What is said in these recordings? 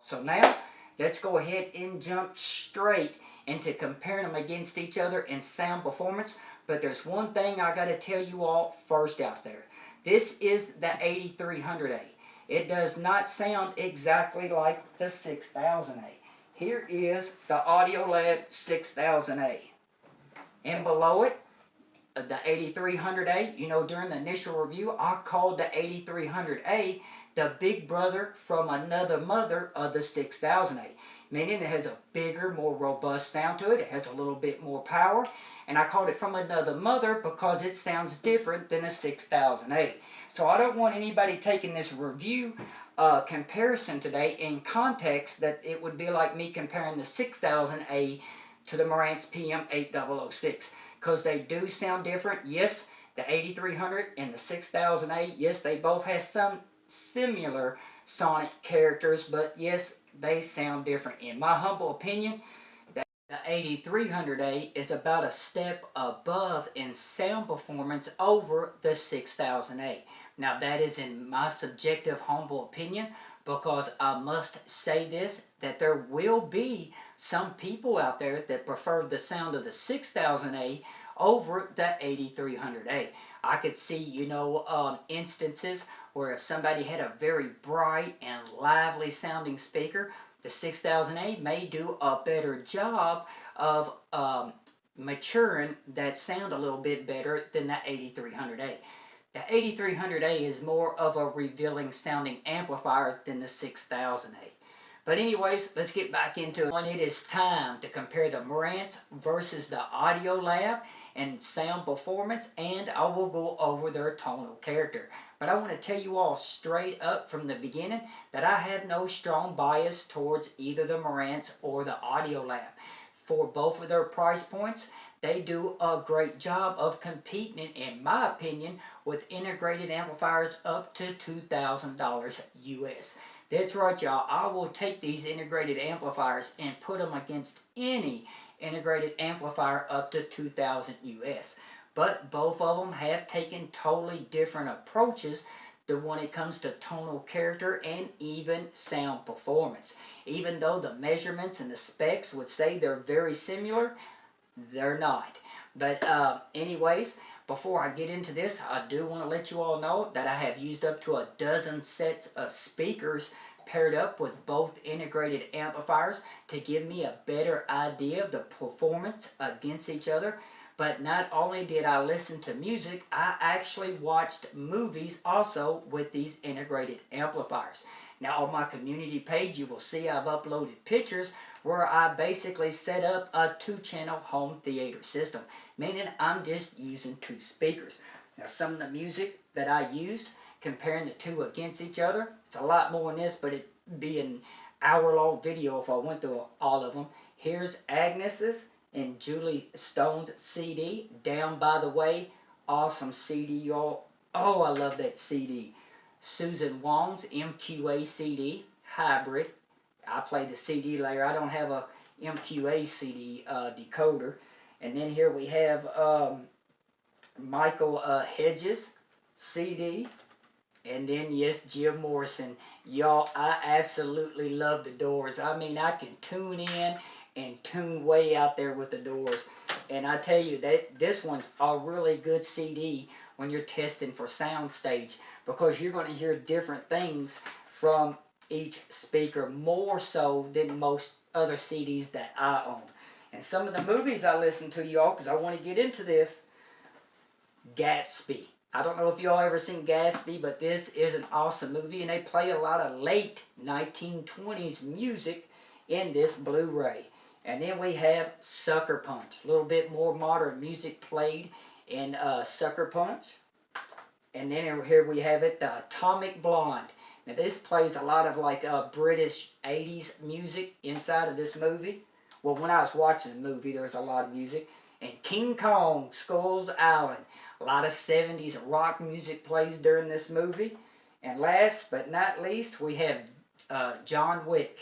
So now, let's go ahead and jump straight into comparing them against each other in sound performance. But there's one thing I got to tell you all first out there. This is the 8300A. It does not sound exactly like the 6000A. Here is the Audiolab 6000A. And below it, the 8300A, you know, during the initial review, I called the 8300A the big brother from another mother of the 6000A. Meaning it has a bigger, more robust sound to it. It has a little bit more power. And I called it from another mother because it sounds different than a 6000A. So I don't want anybody taking this review comparison today in context that it would be like me comparing the 6000A to the Marantz PM 8006. Because they do sound different. Yes, the 8300 and the 6000A, yes, they both have some similar sonic characters, but yes, they sound different. In my humble opinion, the 8300A is about a step above in sound performance over the 6000A. Now that is in my subjective humble opinion, because I must say this, that there will be some people out there that prefer the sound of the 6000A over the 8300A. I could see, you know, instances where if somebody had a very bright and lively sounding speaker, the 6000A may do a better job of maturing that sound a little bit better than the 8300A. The 8300A is more of a revealing sounding amplifier than the 6000A. But anyways, let's get back into it. When it is time to compare the Marantz versus the Audiolab and sound performance, and I will go over their tonal character. But I want to tell you all straight up from the beginning that I have no strong bias towards either the Marantz or the Audiolab. For both of their price points, they do a great job of competing, in my opinion, with integrated amplifiers up to $2,000 US. That's right, y'all. I will take these integrated amplifiers and put them against any integrated amplifier up to $2,000 US. But both of them have taken totally different approaches to when it comes to tonal character and even sound performance. Even though the measurements and the specs would say they're very similar, they're not. But anyways, before I get into this, I do want to let you all know that I have used up to a dozen sets of speakers paired up with both integrated amplifiers to give me a better idea of the performance against each other. But not only did I listen to music, I actually watched movies also with these integrated amplifiers. Now on my community page, you will see I've uploaded pictures where I basically set up a 2-channel home theater system, meaning I'm just using 2 speakers. Now some of the music that I used, comparing the two against each other, it's a lot more than this, but it'd be an hour-long video if I went through all of them. Here's Agnes's and Julie Stone's CD, Down by the Way. Awesome CD, y'all. Oh, I love that CD. Susan Wong's MQA CD, Hybrid. I play the CD layer. I don't have a MQA CD decoder. And then here we have Michael Hedges CD. And then, yes, Jim Morrison. Y'all, I absolutely love the Doors. I mean, I can tune in and tune way out there with the Doors. And I tell you, that this one's a really good CD when you're testing for soundstage, because you're going to hear different things from each speaker, more so than most other CDs that I own. And some of the movies I listen to, y'all, because I want to get into this, Gatsby. I don't know if y'all ever seen Gatsby, but this is an awesome movie, and they play a lot of late 1920s music in this Blu-ray. And then we have Sucker Punch, a little bit more modern music played in Sucker Punch. And then here we have it, the Atomic Blonde. Now this plays a lot of like British 80s music inside of this movie. Well, when I was watching the movie, there was a lot of music. And King Kong, Skulls Island. A lot of 70s rock music plays during this movie. And last but not least, we have John Wick,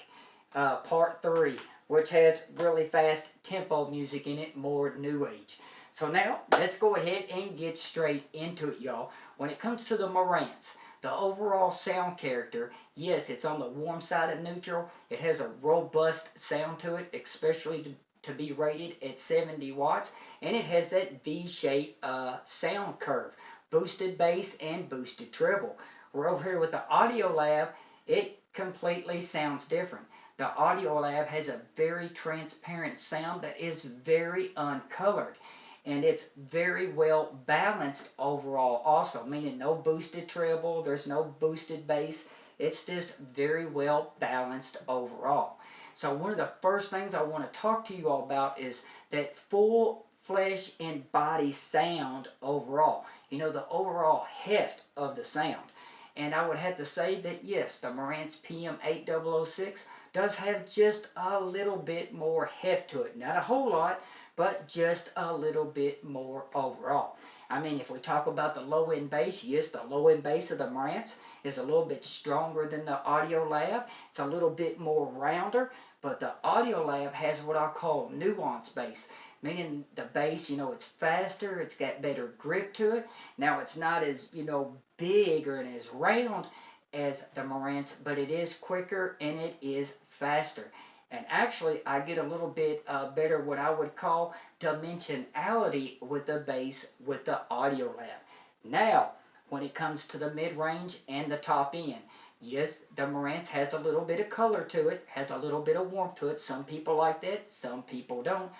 Part 3, which has really fast tempo music in it, more new age. So now, let's go ahead and get straight into it, y'all. When it comes to the Marantz, The overall sound character, yes, it's on the warm side of neutral. It has a robust sound to it, especially to be rated at 70 watts. And it has that V-shaped sound curve, boosted bass and boosted treble. We're over here with the Audiolab. It completely sounds different. The Audiolab has a very transparent sound that is very uncolored. And it's very well balanced overall also, meaning no boosted treble, there's no boosted bass. It's just very well balanced overall. So one of the first things I want to talk to you all about is that full flesh and body sound overall. You know, the overall heft of the sound. And I would have to say that yes, the Marantz PM 8006 does have just a little bit more heft to it. Not a whole lot, but just a little bit more overall. I mean, if we talk about the low-end bass, yes, the low-end bass of the Marantz is a little bit stronger than the Audiolab. It's a little bit more rounder, but the Audiolab has what I call nuance bass, meaning the bass, you know, it's faster, it's got better grip to it. Now, it's not as, you know, big or as round as the Marantz, but it is quicker and it is faster. And actually, I get a little bit better what I would call dimensionality with the bass with the Audiolab. Now, when it comes to the mid-range and the top end, yes, the Marantz has a little bit of color to it, has a little bit of warmth to it. Some people like that, some people don't.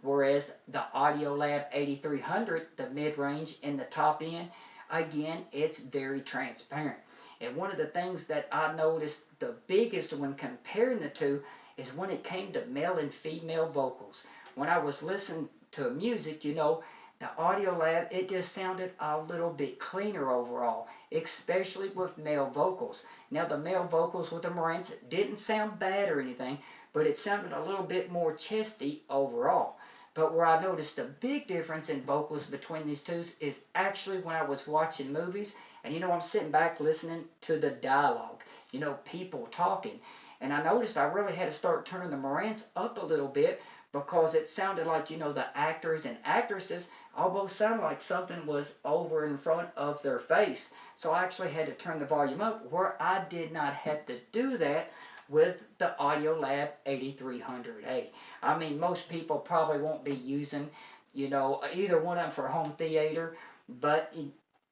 Whereas the Audiolab 8300, the mid-range and the top end, again, it's very transparent. And one of the things that I noticed the biggest when comparing the two is when it came to male and female vocals. When I was listening to music, you know, the Audiolab, it just sounded a little bit cleaner overall, especially with male vocals. Now, the male vocals with the Marantz didn't sound bad or anything, but it sounded a little bit more chesty overall. But where I noticed the big difference in vocals between these two is actually when I was watching movies, and you know, I'm sitting back listening to the dialogue, you know, people talking. And I noticed I really had to start turning the Marantz up a little bit because it sounded like, you know, the actors and actresses almost sounded like something was over in front of their face. So I actually had to turn the volume up where I did not have to do that with the Audiolab 8300a. I mean, most people probably won't be using, you know, either one of them for home theater, but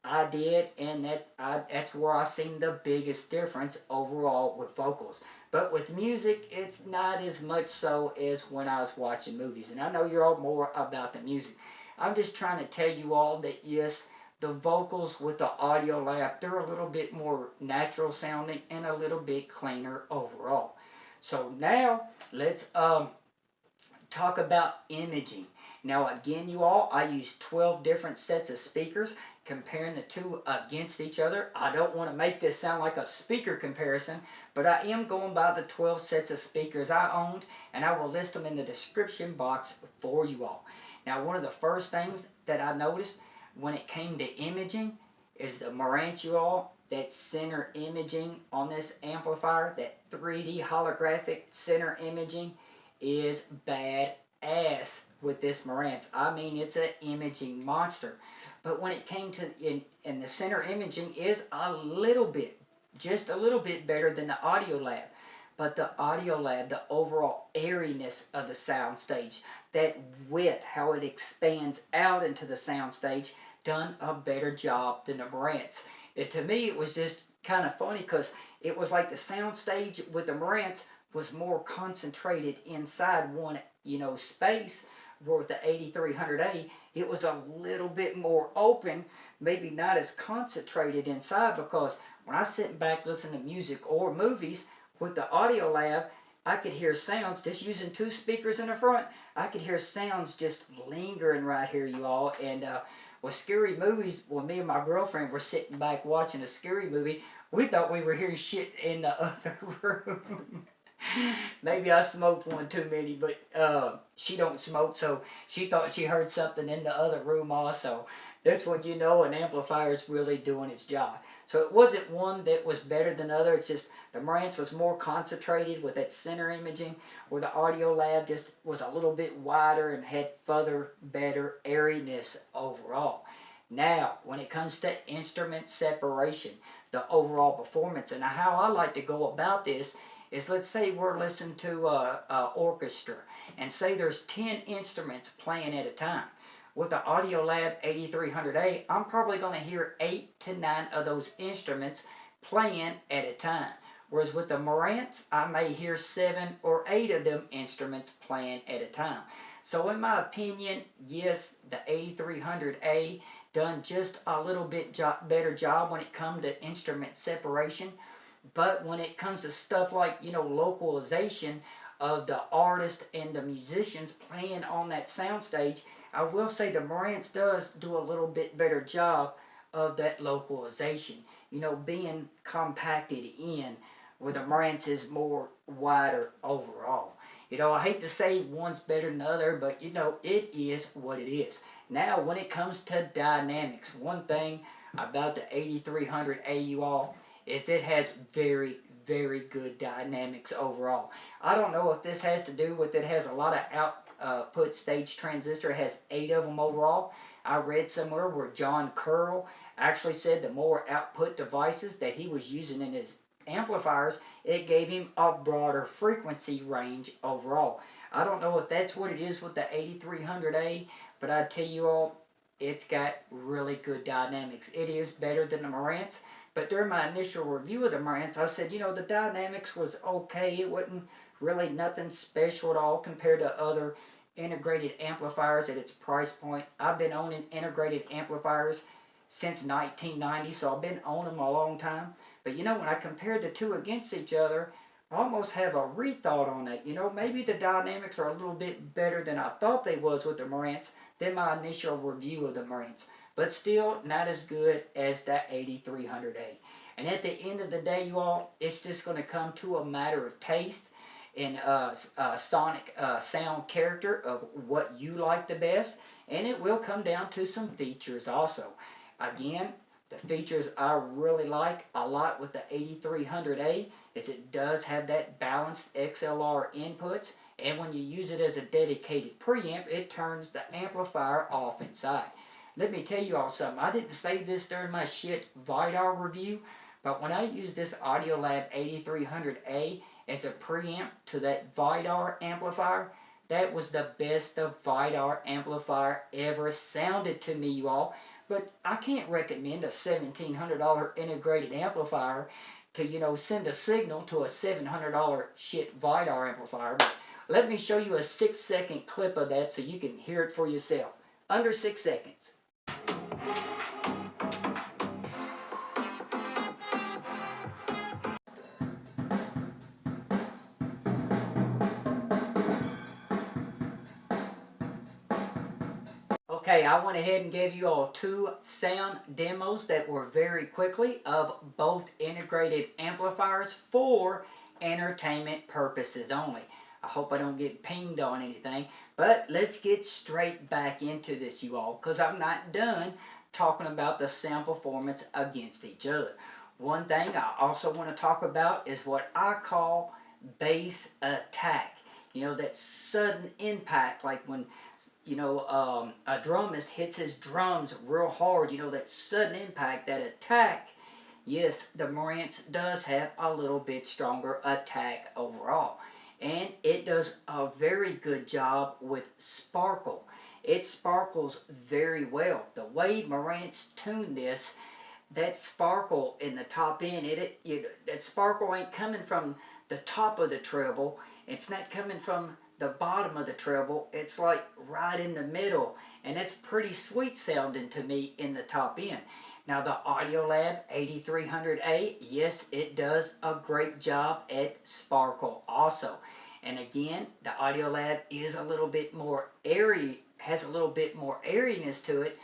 I did, and that's where I seen the biggest difference overall with vocals. But with music, it's not as much so as when I was watching movies. And I know you're all more about the music. I'm just trying to tell you all that, yes, the vocals with the Audiolab, they're a little bit more natural sounding and a little bit cleaner overall. So now, let's talk about imaging. Now again, you all, I use 12 different sets of speakers, comparing the two against each other. I don't want to make this sound like a speaker comparison, but I am going by the 12 sets of speakers I owned, and I will list them in the description box for you all. Now, one of the first things that I noticed when it came to imaging is the Marantz, you all, that center imaging on this amplifier, that 3D holographic center imaging is badass with this Marantz. I mean, it's an imaging monster. But when it came to, and the center imaging is a little bit, just a little bit better than the Audiolab. But the Audiolab, the overall airiness of the soundstage, that width, how it expands out into the soundstage, done a better job than the Marantz. To me, it was just kind of funny because it was like the soundstage with the Marantz was more concentrated inside one, you know, space. Where with the 8300a, it was a little bit more open, maybe not as concentrated inside, because when I sit back listening to music or movies with the Audiolab, I could hear sounds just using two speakers in the front. I could hear sounds just lingering right here, you all. And with scary movies, when me and my girlfriend were sitting back watching a scary movie, we thought we were hearing shit in the other room. Maybe I smoked one too many, but she don't smoke, so she thought she heard something in the other room also. That's when you know an amplifier is really doing its job. So it wasn't one that was better than the other. It's just the Marantz was more concentrated with that center imaging, where the Audiolab just was a little bit wider and had further better airiness overall. Now, when it comes to instrument separation, the overall performance. And how I like to go about this is, let's say we're listening to a orchestra, and say there's 10 instruments playing at a time. With the Audiolab 8300a, I'm probably going to hear 8 to 9 of those instruments playing at a time. Whereas with the Marantz, I may hear 7 or 8 of them instruments playing at a time. So in my opinion, yes, the 8300a done just a little bit better job when it comes to instrument separation. But when it comes to stuff like, localization of the artist and the musicians playing on that soundstage, I will say the Marantz does do a little bit better job of that localization. Being compacted in, where the Marantz is more wider overall. I hate to say one's better than the other, but it is what it is. Now, when it comes to dynamics, one thing about the 8300a, you all, is it has very, very good dynamics overall. I don't know if this has to do with it has a lot of output stage transistor. It has 8 of them overall. I read somewhere where John Curl actually said the more output devices that he was using in his amplifiers, it gave him a broader frequency range overall. I don't know if that's what it is with the 8300a, but I tell you all, it's got really good dynamics. It is better than the Marantz, but during my initial review of the Marantz, I said, the dynamics was okay. It wasn't really nothing special at all compared to other integrated amplifiers at its price point. I've been owning integrated amplifiers since 1990, so I've been owning them a long time. But when I compared the two against each other, I almost have a rethought on that. Maybe the dynamics are a little bit better than I thought they was with the Marantz than my initial review of the Marantz. But still, not as good as that 8300a. And at the end of the day, you all, it's just going to come to a matter of taste and sonic sound character of what you like the best. And it will come down to some features also. Again, the features I really like a lot with the 8300a is it does have that balanced XLR inputs, and when you use it as a dedicated preamp, it turns the amplifier off inside. Let me tell you all something. I didn't say this during my Schiit VIDAR review, but when I used this Audiolab 8300a as a preamp to that VIDAR amplifier, that was the best the VIDAR amplifier ever sounded to me, you all. But I can't recommend a $1,700 integrated amplifier to, send a signal to a $700 Schiit VIDAR amplifier. But let me show you a 6-second clip of that so you can hear it for yourself. Under 6 seconds. Okay, I went ahead and gave you all 2 sound demos that were very quickly of both integrated amplifiers for entertainment purposes only. I hope I don't get pinged on anything, but let's get straight back into this, you all, because I'm not done talking about the sound performance against each other. One thing I also want to talk about is what I call bass attack. That sudden impact, like when, a drumist hits his drums real hard, that sudden impact, that attack. Yes, the Marantz does have a little bit stronger attack overall. And it does a very good job with sparkle. It sparkles very well. The way Marantz tuned this, that sparkle in the top end, that sparkle ain't coming from the top of the treble. It's not coming from the bottom of the treble. It's like right in the middle. And it's pretty sweet sounding to me in the top end. Now the Audiolab 8300a, yes, it does a great job at sparkle also. And again, the Audiolab is a little bit more airy, has a little bit more airiness to it,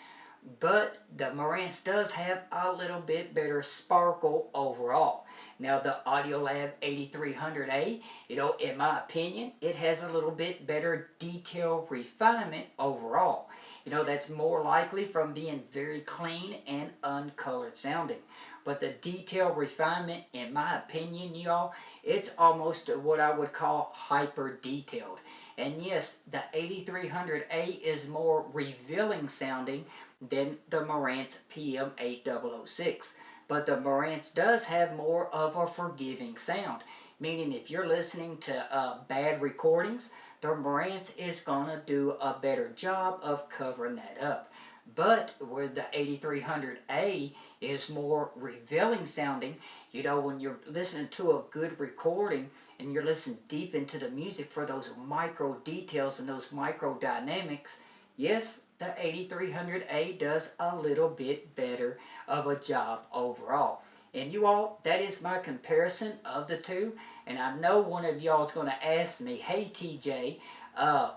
but the Marantz does have a little bit better sparkle overall. Now the Audiolab 8300a, in my opinion, it has a little bit better detail refinement overall. That's more likely from being very clean and uncolored sounding. But the detail refinement, in my opinion, y'all, it's almost what I would call hyper detailed. And yes, the 8300a is more revealing sounding than the Marantz PM 8006. but the Marantz does have more of a forgiving sound. Meaning if you're listening to bad recordings, the Marantz is going to do a better job of covering that up. But where the 8300A is more revealing sounding, you know, when you're listening to a good recording and you're listening deep into the music for those micro details and those micro dynamics, yes, the 8300A does a little bit better of a job overall. And you all, that is my comparison of the two. And I know one of y'all is going to ask me, hey TJ,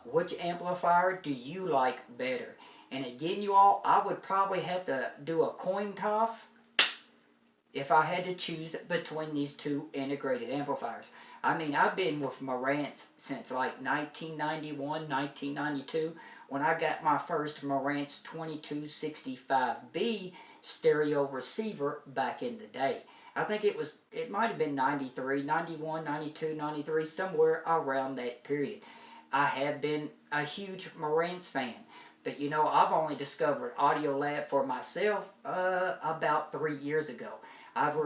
which amplifier do you like better? And again, you all, I would probably have to do a coin toss if I had to choose between these two integrated amplifiers. I mean, I've been with Marantz since like 1991, 1992, when I got my first Marantz 2265B stereo receiver back in the day. I think it might have been 93, 91, 92, 93, somewhere around that period. I have been a huge Marantz fan. But you know, I've only discovered Audiolab for myself about 3 years ago. I've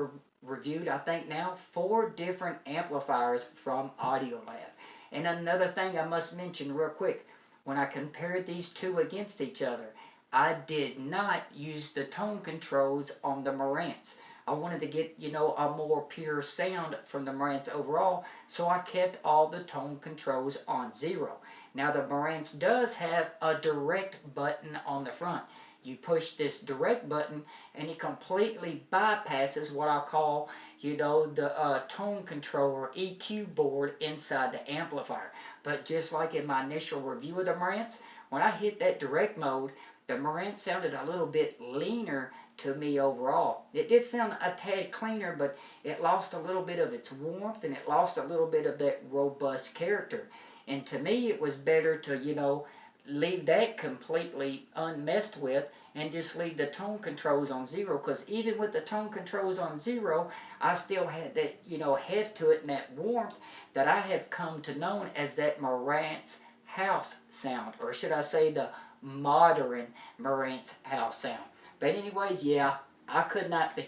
reviewed, I think now, 4 different amplifiers from Audiolab. And another thing I must mention real quick, when I compared these two against each other, I did not use the tone controls on the Marantz. I wanted to get, you know, a more pure sound from the Marantz overall, so I kept all the tone controls on 0. Now the Marantz does have a direct button on the front. You push this direct button and it completely bypasses what I call, you know, the tone controller EQ board inside the amplifier. But just like in my initial review of the Marantz, when I hit that direct mode, the Marantz sounded a little bit leaner to me overall. It did sound a tad cleaner, but it lost a little bit of its warmth and it lost a little bit of that robust character. And to me, it was better to, you know, leave that completely unmessed with and just leave the tone controls on 0. Because even with the tone controls on 0, I still had that, you know, heft to it and that warmth that I have come to know as that Marantz house sound. Or should I say the modern Marantz house sound. But anyways, yeah, I could not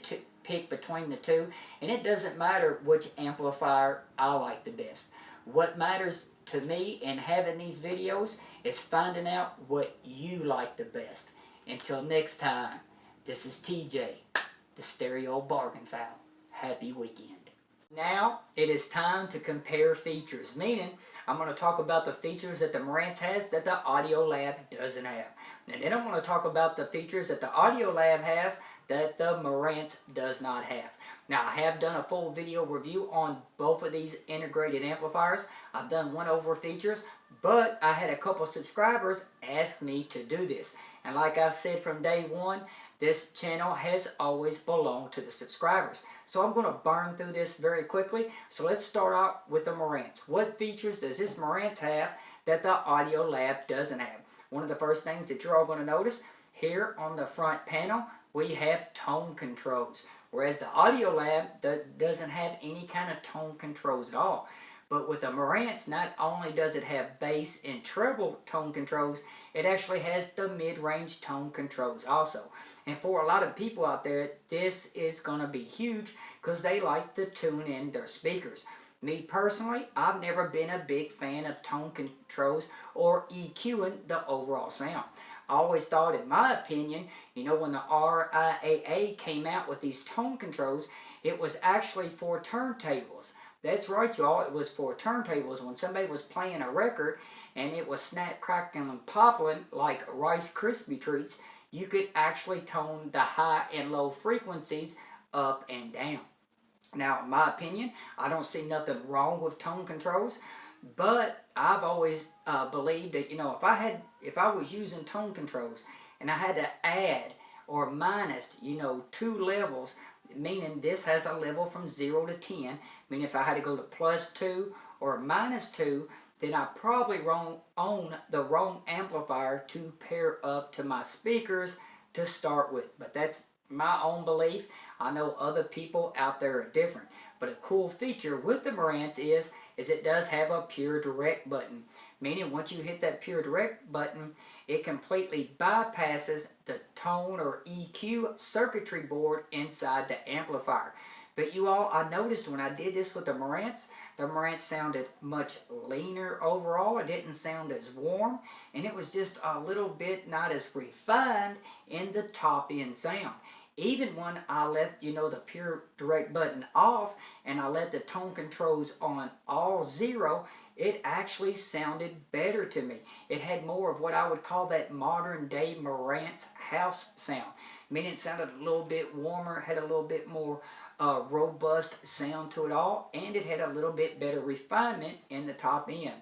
pick between the two. And it doesn't matter which amplifier I like the best. What matters to me in having these videos is finding out what you like the best. Until next time, this is TJ, the Stereo-Bargainphile. Happy weekend. Now, it is time to compare features, meaning I'm going to talk about the features that the Marantz has that the Audiolab doesn't have. And then I'm going to talk about the features that the Audiolab has that the Marantz does not have. Now, I have done a full video review on both of these integrated amplifiers. I've done one over features, but I had a couple subscribers ask me to do this. And like I've said from day one, this channel has always belonged to the subscribers. So I'm going to burn through this very quickly. So let's start out with the Marantz. What features does this Marantz have that the Audiolab doesn't have? One of the first things that you're all going to notice, here on the front panel, we have tone controls. Whereas the Audiolab doesn't have any kind of tone controls at all. But with the Marantz, not only does it have bass and treble tone controls, it actually has the mid-range tone controls also. And for a lot of people out there, this is going to be huge because they like to tune in their speakers. Me personally, I've never been a big fan of tone controls or EQing the overall sound. I always thought, in my opinion, you know, when the RIAA came out with these tone controls, it was actually for turntables. That's right, y'all, it was for turntables. When somebody was playing a record and it was snap, cracking, and popping like Rice Krispie treats, you could actually tone the high and low frequencies up and down. Now, in my opinion, I don't see nothing wrong with tone controls, but I've always believed that, you know, if I was using tone controls and I had to add or minus, you know, 2 levels, meaning this has a level from 0 to 10, meaning if I had to go to +2 or -2, then I probably own the wrong amplifier to pair up to my speakers to start with. But that's my own belief. I know other people out there are different. But a cool feature with the Marantz is it does have a pure direct button. meaning once you hit that pure direct button, it completely bypasses the tone or EQ circuitry board inside the amplifier. But you all, I noticed when I did this with the Marantz sounded much leaner overall. It didn't sound as warm, and it was just a little bit not as refined in the top end sound. Even when I left, the pure direct button off and I let the tone controls on all 0, it actually sounded better to me. It had more of what I would call that modern day Marantz house sound. Meaning it sounded a little bit warmer, had a little bit more robust sound to it all, and it had a little bit better refinement in the top end.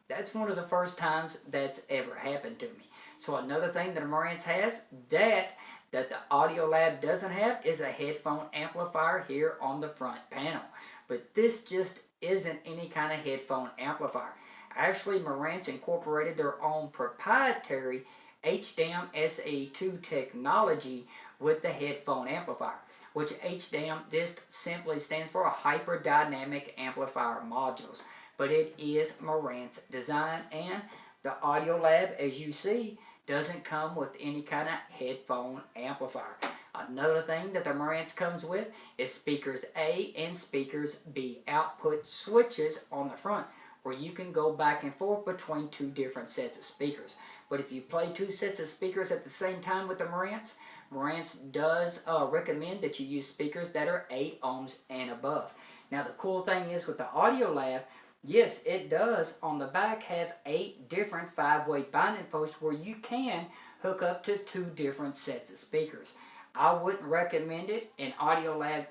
That's one of the first times that's ever happened to me. So another thing that a Marantz has that the Audiolab doesn't have is a headphone amplifier here on the front panel. But this just isn't any kind of headphone amplifier. Actually, Marantz incorporated their own proprietary HDAM SA2 technology with the headphone amplifier, which HDAM, this simply stands for a hyperdynamic amplifier modules. But it is Marantz design, and the Audiolab, as you see, doesn't come with any kind of headphone amplifier. Another thing that the Marantz comes with is speakers A and speakers B output switches on the front, where you can go back and forth between 2 different sets of speakers. But if you play 2 sets of speakers at the same time with the Marantz, Marantz does recommend that you use speakers that are 8 ohms and above. Now the cool thing is with the Audiolab, yes, it does on the back have 8 different 5-way binding posts where you can hook up to 2 different sets of speakers. I wouldn't recommend it, and Audiolab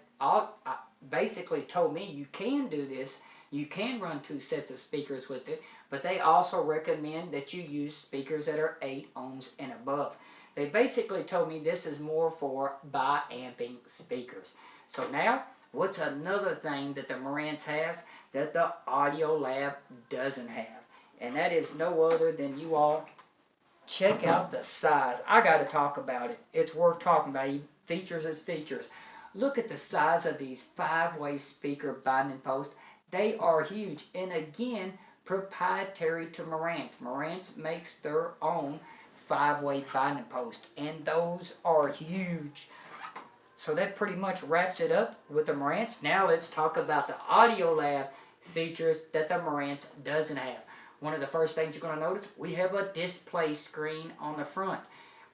basically told me you can do this. You can run 2 sets of speakers with it, but they also recommend that you use speakers that are 8 ohms and above. They basically told me this is more for bi-amping speakers. So now, what's another thing that the Marantz has that the Audiolab doesn't have? And that is no other than, you all check out the size. I got to talk about it. It's worth talking about. Features is features. Look at the size of these 5-way speaker binding posts. They are huge. And again, proprietary to Marantz. Marantz makes their own 5-way binding post, and those are huge. So that pretty much wraps it up with the Marantz. Now let's talk about the Audiolab features that the Marantz doesn't have. One of the first things you're going to notice, we have a display screen on the front.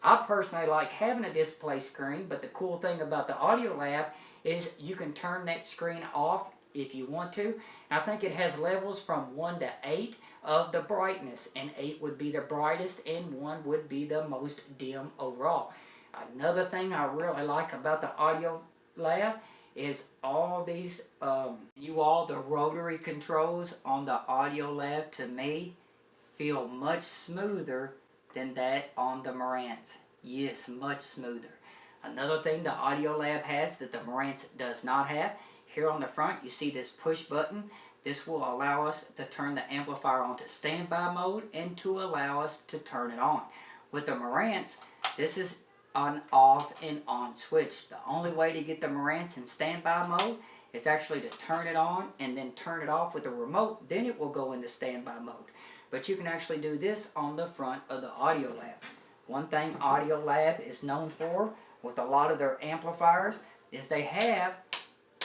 I personally like having a display screen, but the cool thing about the Audiolab is you can turn that screen off if you want to. I think it has levels from 1 to 8 of the brightness, and 8 would be the brightest and 1 would be the most dim overall. Another thing I really like about the Audiolab is all these, the rotary controls on the Audiolab, to me, feel much smoother than that on the Marantz. Yes, much smoother. Another thing the Audiolab has that the Marantz does not have, here on the front you see this push button. This will allow us to turn the amplifier onto standby mode and to allow us to turn it on. With the Marantz, this is an off and on switch. The only way to get the Marantz in standby mode is actually to turn it on and then turn it off with the remote. Then it will go into standby mode. But you can actually do this on the front of the Audiolab. One thing Audiolab is known for with a lot of their amplifiers is they have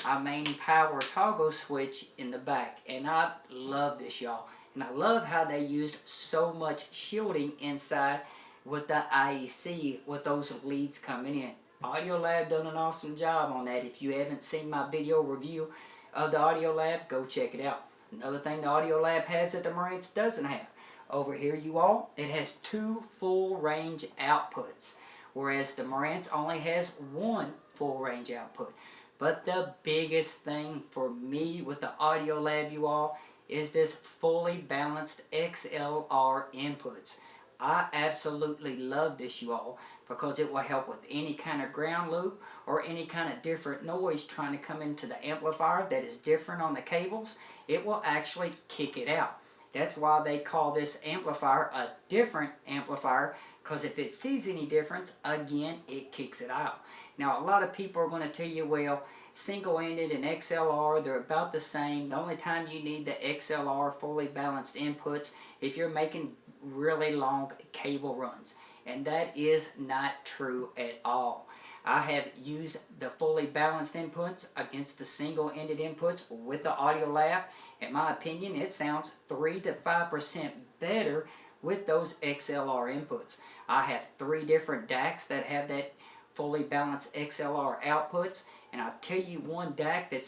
a main power toggle switch in the back. And I love this, y'all. And I love how they used so much shielding inside with the IEC with those leads coming in. Audiolab done an awesome job on that. If you haven't seen my video review of the Audiolab, go check it out. Another thing the Audiolab has that the Marantz doesn't have. Over here, you all, it has 2 full range outputs, whereas the Marantz only has 1 full range output. But the biggest thing for me with the Audiolab, you all, is this fully balanced XLR inputs. I absolutely love this, you all, because it will help with any kind of ground loop or any kind of different noise trying to come into the amplifier that is different on the cables. It will actually kick it out. That's why they call this amplifier a different amplifier, because if it sees any difference, again, it kicks it out. Now, a lot of people are going to tell you, well, single-ended and XLR, they're about the same. The only time you need the XLR fully balanced inputs if you're making really long cable runs. And that is not true at all. I have used the fully balanced inputs against the single-ended inputs with the Audiolab. In my opinion, it sounds 3 to 5% better with those XLR inputs. I have 3 different DACs that have that fully balanced XLR outputs, and I'll tell you one DAC that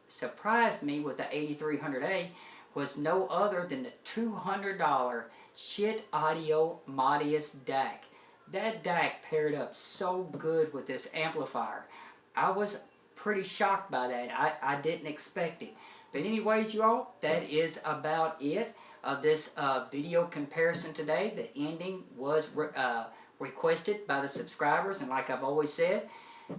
surprised me with the 8300A was no other than the $200 Schiit Modius DAC. That DAC paired up so good with this amplifier. I was pretty shocked by that. I didn't expect it. But anyways, you all, that is about it of this video comparison today. The ending was requested by the subscribers, and like I've always said,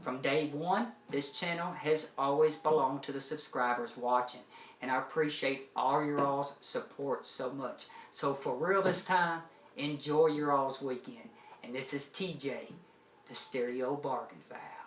from day one, this channel has always belonged to the subscribers watching. And I appreciate all your all's support so much. So for real this time, enjoy your all's weekend. And this is TJ, the Stereo-Bargainphile.